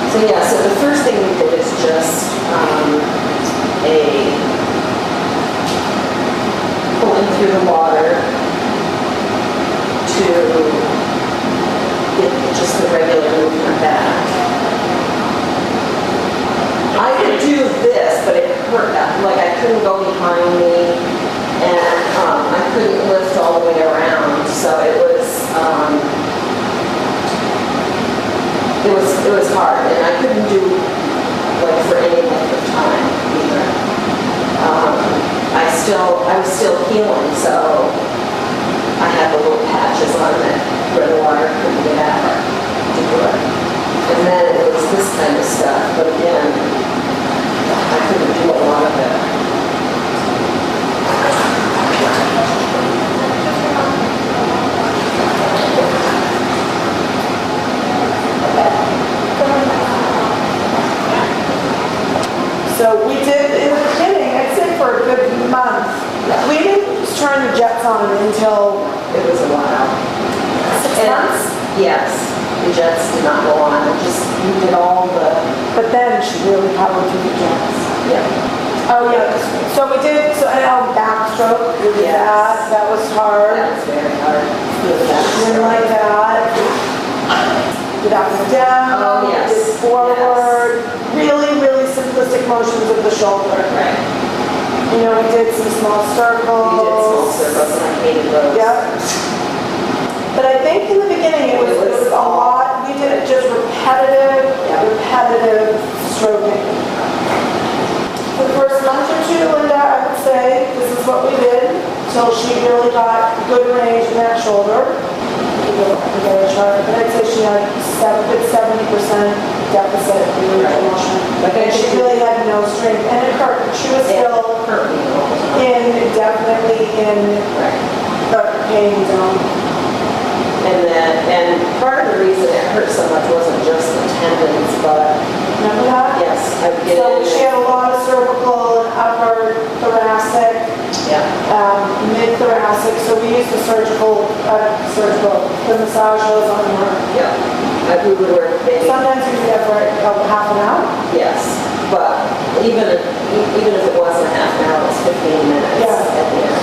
So yeah, so the first thing we did is just a pulling through the water to get just the regular movement back. I could do this, but it hurt. Like I couldn't go behind me, and I couldn't lift all the way around. So it was hard, and I couldn't do like for any length of time either. I was still healing, so I had the little patches on it where the water couldn't get at to do it. And then it was this kind of stuff, but again, I couldn't do a lot of it. So we did, in the beginning, I'd say for a good month, we didn't turn the jets on until It was a while. 6 months. Yes, the jets did not go on. We did all the. But then she really powered through the jets. Yeah. Oh yeah. So we did. So and our backstroke. We did that. That was hard. That was very hard. Didn't like that. Did up and down. Oh yes. Did forward. Yes. Really, really simplistic motions of the shoulder. Right. You know, we did some small circles. We did small circles, and I hated those. Yep. But I think in the beginning it was a lot. We did it just repetitive stroking. For the first month or two, Linda, I would say this is what we did until she really got good range in that shoulder. But I'd say she had a good 70% deficit in range of motion. And she really had no strength, and it hurt. She was still definitely in the pain zone. And part of the reason it hurt so much wasn't just the tendons, but remember that? yes, I would get So it. she had a lot of cervical and upper thoracic, mid-thoracic. So we used the the massages on her. Yeah, we would work maybe. Sometimes we do that for half an hour. Yes, but even if it wasn't half an hour, it was 15 minutes at the end.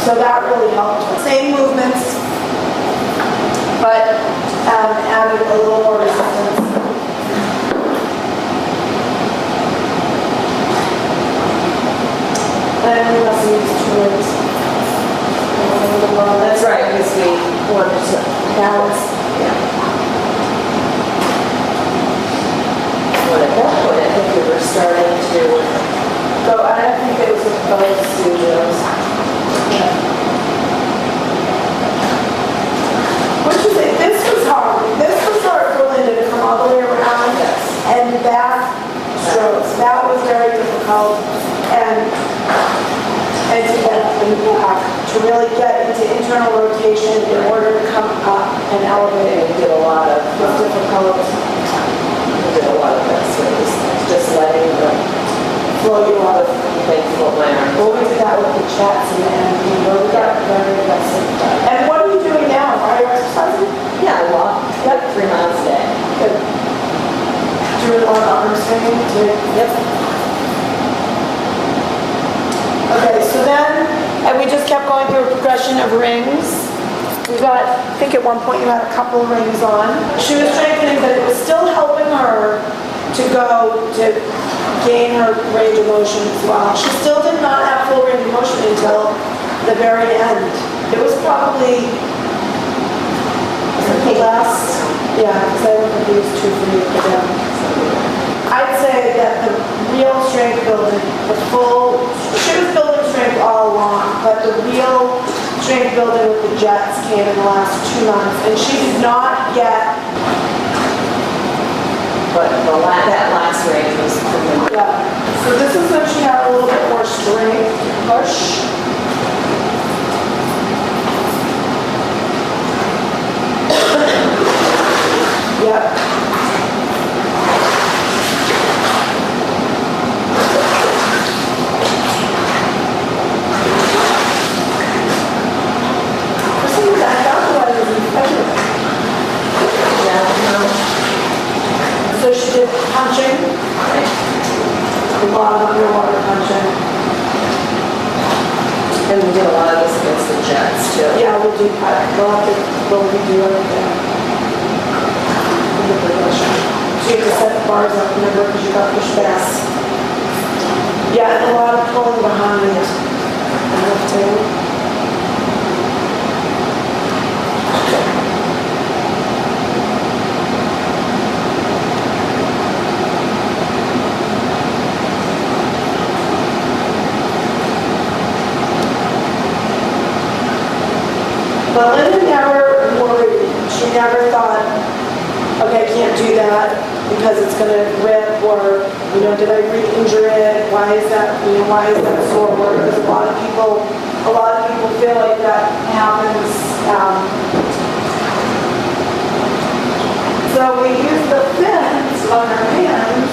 So that really helped. Same movements, but added a little more resistance. And we must use 2 rings. That's right, because we wanted to balance. Well, at that point, I think we were starting to So I think it was with both studios. Which is it? This was hard. This was hard for Linda to come all the way around. And back strokes. That was very difficult. And to really get into internal rotation in order to come up and elevate. We did a lot of difficult. We did a lot of that. So it was just letting the Flow you out of thankful land. Well, we did that with the chats and we really got very aggressive. And what are you doing now? Are you exercising? Yeah, I walk 3 miles a day. Good. Doing a lot of arm swinging too? Yep. Okay, so then, and we just kept going through a progression of rings. We got, I think at one point you had a couple of rings on. She was strengthening, but it was still helping her to gain her range of motion as well. She still did not have full range of motion until the very end. It was probably the last, because I don't think these 2 for you for them. I'd say that the real strength building, she was building strength all along, but the real strength building with the jets came in the last 2 months, and she did not get. But that last range was pretty much. Yeah. So this is when she had a little bit more strength to push. Yep. For some reason, I thought the weather was effective. Yeah, no. lot of underwater punching. And we did a lot of this against the jets too. Yeah, we'll do that. We'll do everything. So you have to set the bars up, remember, because you got pushed back. Yeah, and a lot of pulling behind it. I have to. But Linda never worried. She never thought, okay, I can't do that because it's going to rip, or, you know, did I re-injure it? Why is that sore? Because a lot of people feel like that happens. So we use the fins on our hands.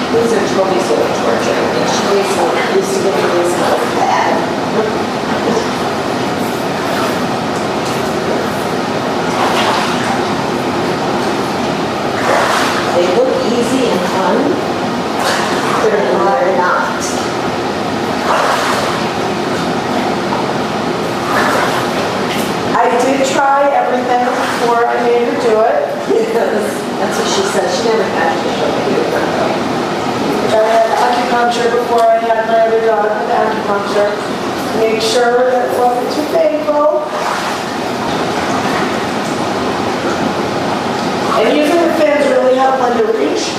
These are Toby's old torture. She used to get these so bad. They look easy and fun, but they're not. I did try everything before I made her do it. Yes, that's what she said. She never had to show me. I had acupuncture before I had my other dog with acupuncture. Make sure that it wasn't too painful. And using the fins really helped Linda reach.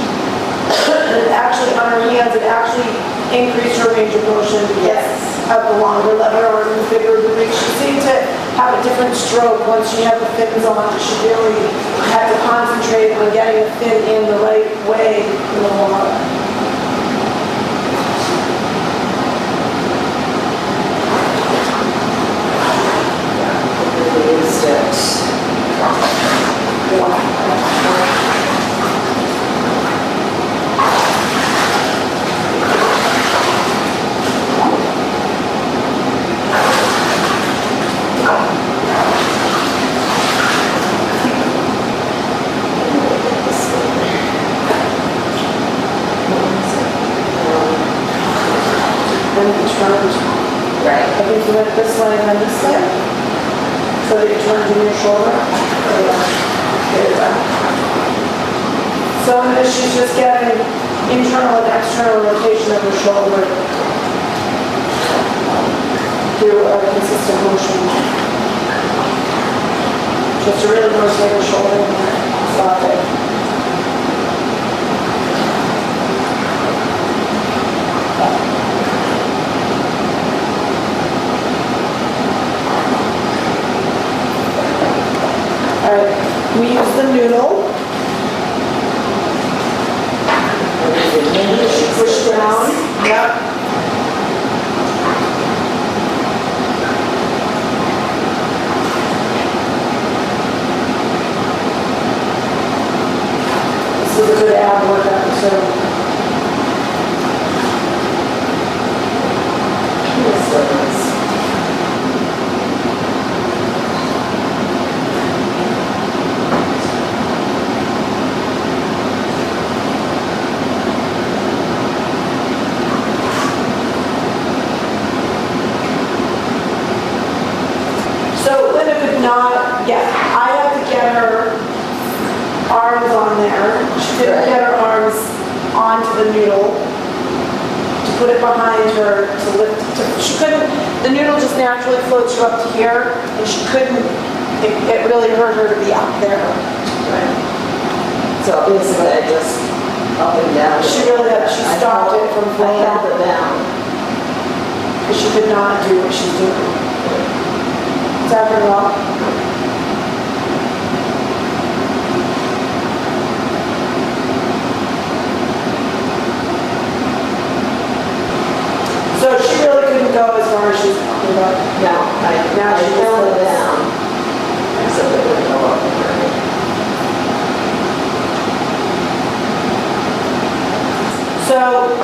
And actually on her hands, it actually increased her range of motion because of the longer lever arm and the bigger the reach. She seemed to have a different stroke once she had the fins on. She really had to concentrate on getting the fin in the right way in the water. Right. I think you went this way and then this way. So that you turned in your shoulder. There you go. So in this, she's just getting internal and external rotation of her shoulder through a consistent motion. Just to really rotate her shoulder and stop it. Alright, we use the Noodle. Push down. Yep. This is a good ab workout, so. I had to get her arms on there. She didn't get her arms onto the Noodle to put it behind her to lift. She couldn't, the Noodle just naturally floats you up to here, and she couldn't, it really hurt her to be up there. Right. So basically I just up and down. She really had, she stopped it from flowing. I held it down. Because she could not do what she's doing. Is that her well? So she really couldn't go as far as she's talking about. No, now she held it down. So it wouldn't go up. So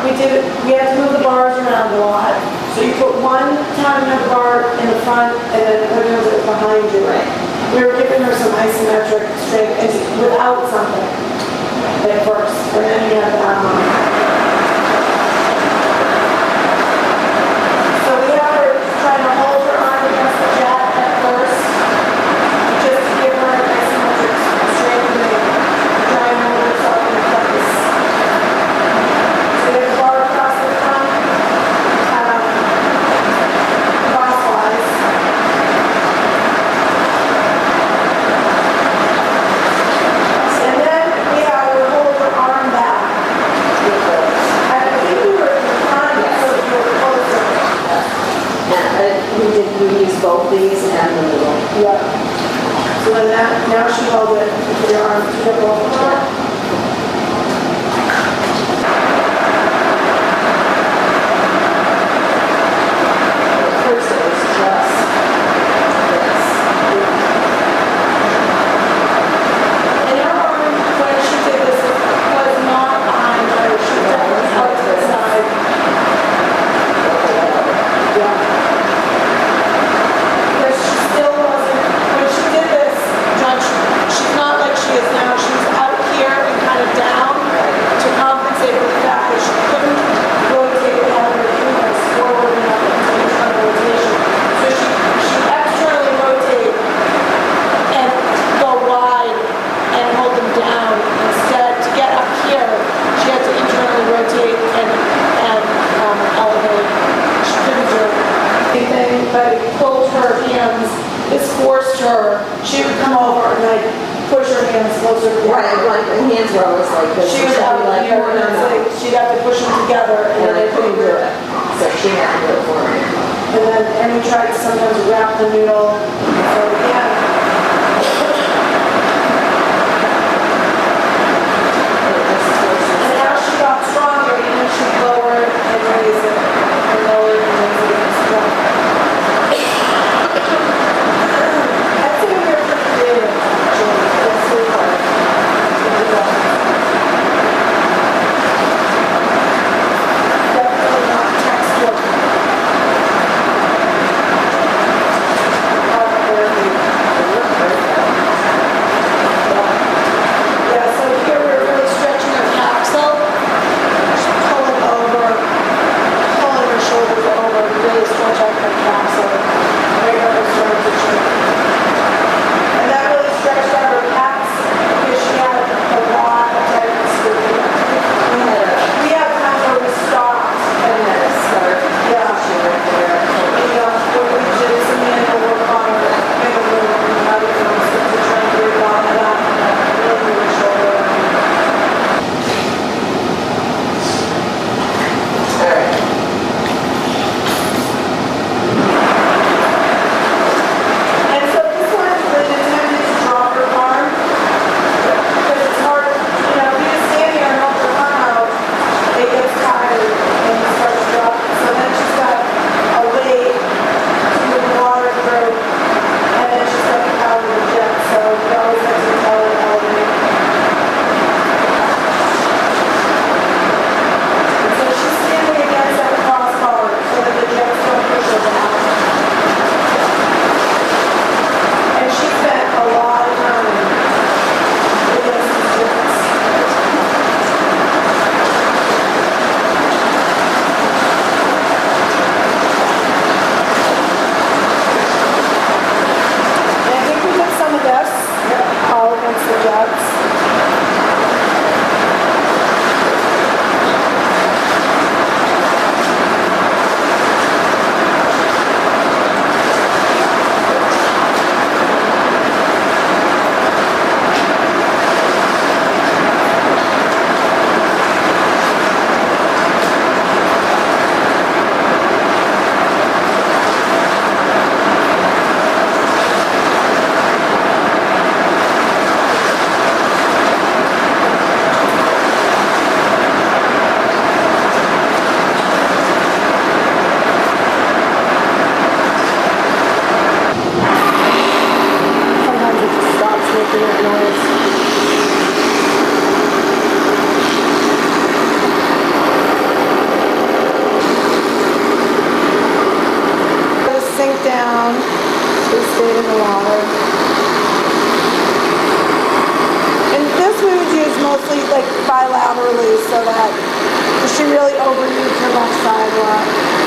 we had to move the bars around a lot. So you put one time the bar in the front and then put it behind you. Right. We were giving her some isometric strength without something. at first, and then he had so we have her trying to hold her arm against the jet at first, just to give her an isometric strengthening, try and hold herself in place. So we have the bar across the front, crosswise. And then we have her hold her arm back. And I think we were in front, so we were closer. We use both these and the Noodle. Yeah. So then now she held it with your arm to the ball. First it was just this. And her arm, when she did this, was not behind her. She was out to the side. Yeah. Because she still wasn't, when she did this, John, she's not like she is now. She was out here and kind of down to compensate for the fact that she couldn't rotate without her fingers forward enough into internal rotation. So she externally rotate and go wide and hold them down. Instead, to get up here, she had to internally rotate and elevate. She couldn't do anything but close her hands. This forced her. She would come over and like push her hands closer together. Right, the hands were always like this. She was out like, here and it's like she'd have to push them together and then I they couldn't do it. So she had to do it for me. And we tried to sometimes wrap the noodle. So again. And as she got stronger, even she lowered and raised it, and lowered and raised it and stronger. I'd say we were pretty creative, actually. It's really hard to do that. Definitely not textbook. Yeah, so here we're really stretching our capsule, just pulling her shoulders over, really stretch out her capsule, right up her sternum. And that really stretched out her pecs because she had a lot of tightness with it. We had times where we stopped and then it started. Yeah. When we did some manual work on her, and other things to try and break on that. And so this one is really intended to drop her arm because it's hard, if you just stand here and hold your arm out, it gets tired and it starts to drop. So then she's got a weight to move water through and then she's got the power of the jet. So we always have to tell her elevate. And so she's standing against that crossbar so that the jets don't push her back. And she spent a lot of time against these jets. And I think we did some of this, all against the jets. Sometimes it just stops making that noise. Just sink down. So we stayed in the water. And this we would use mostly like so that, because she really overused her left side a lot.